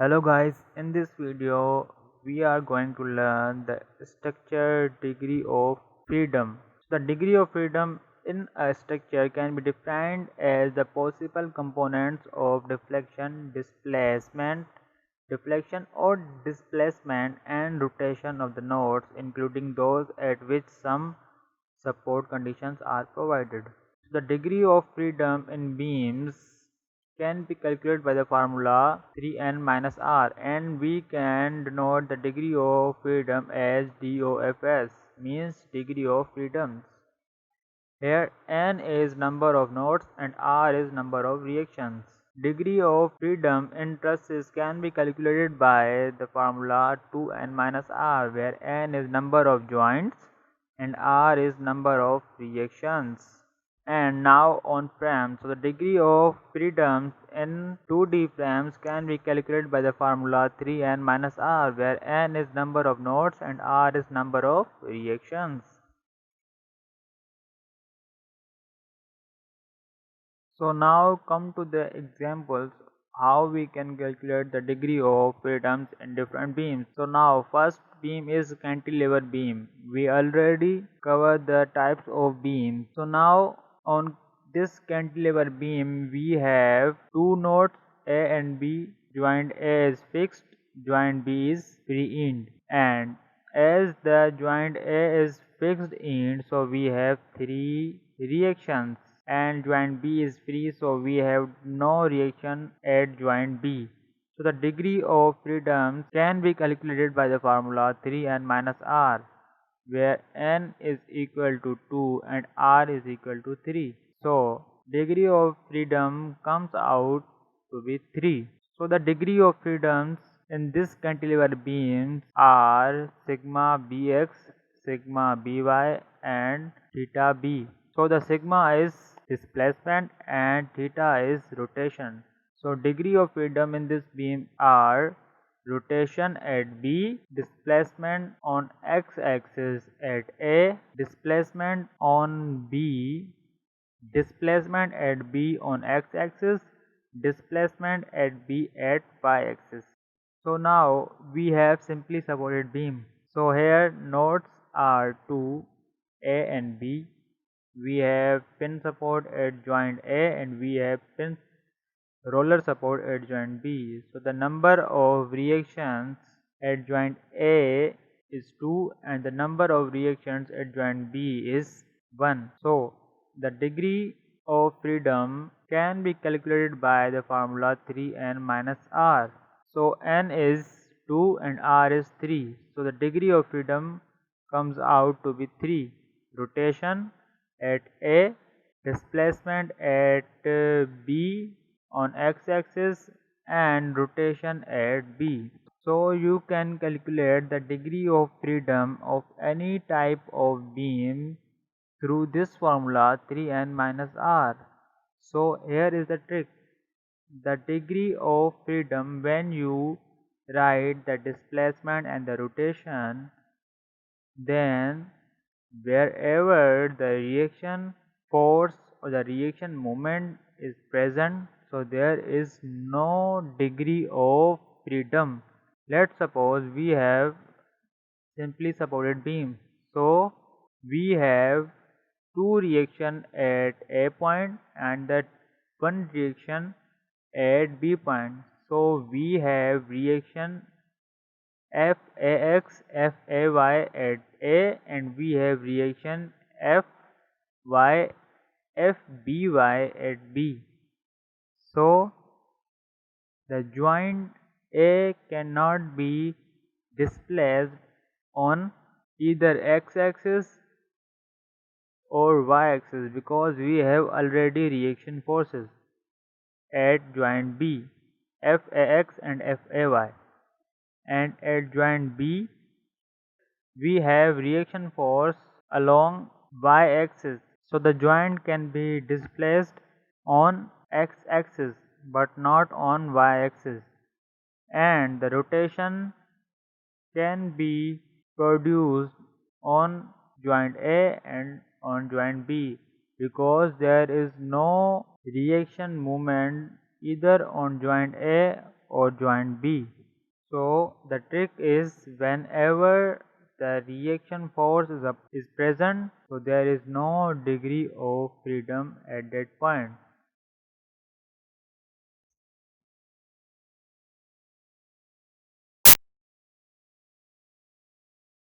Hello guys, in this video we are going to learn the structure degree of freedom. The degree of freedom in a structure can be defined as the possible components of deflection or displacement and rotation of the nodes, including those at which some support conditions are provided. The degree of freedom in beams can be calculated by the formula 3n minus r, and we can denote the degree of freedom as DOFs, means degree of freedoms. Here n is number of nodes and r is number of reactions. Degree of freedom in trusses can be calculated by the formula 2n minus r, where n is number of joints and r is number of reactions. And now on frames, so the degree of freedoms in 2D frames can be calculated by the formula 3n minus r, where n is number of nodes and r is number of reactions. So now come to the examples how we can calculate the degree of freedoms in different beams. So now first beam is cantilever beam. We already covered the types of beams. So now on this cantilever beam we have two nodes A and B. Joint A is fixed, joint B is free end, and as the joint A is fixed end, so we have three reactions, and joint B is free, so we have no reaction at joint B. So the degree of freedom can be calculated by the formula 3n minus r, where n is equal to 2 and r is equal to 3. So degree of freedom comes out to be 3. So the degree of freedoms in this cantilever beams are sigma bx, sigma by, and theta b. So the sigma is displacement and theta is rotation. So degree of freedom in this beam are rotation at B, displacement on x-axis at A, displacement on B, displacement at B on x-axis, displacement at B at y-axis. So now we have simply supported beam. So here nodes are 2 A and B. We have pin support at joint A and we have pin roller support at joint B. So the number of reactions at joint A is 2 and the number of reactions at joint B is 1. So the degree of freedom can be calculated by the formula 3n minus r. So n is 2 and r is 3. So the degree of freedom comes out to be 3. Rotation at A, displacement at B on x-axis, and rotation at B. So you can calculate the degree of freedom of any type of beam through this formula 3n minus r. So here is the trick. The degree of freedom, when you write the displacement and the rotation, then wherever the reaction force or the reaction moment is present, so there is no degree of freedom. Let's suppose we have simply supported beam. So we have two reaction at A point and that one reaction at B point. So we have reaction FAX, FAY at A, and we have reaction FY, FBY at B. So the joint A cannot be displaced on either x-axis or y-axis because we have already reaction forces at joint B, FAX and FAY, and at joint B we have reaction force along y-axis. So the joint can be displaced on x-axis but not on y-axis, and the rotation can be produced on joint A and on joint B because there is no reaction moment either on joint A or joint B. So the trick is whenever the reaction force is present, so there is no degree of freedom at that point.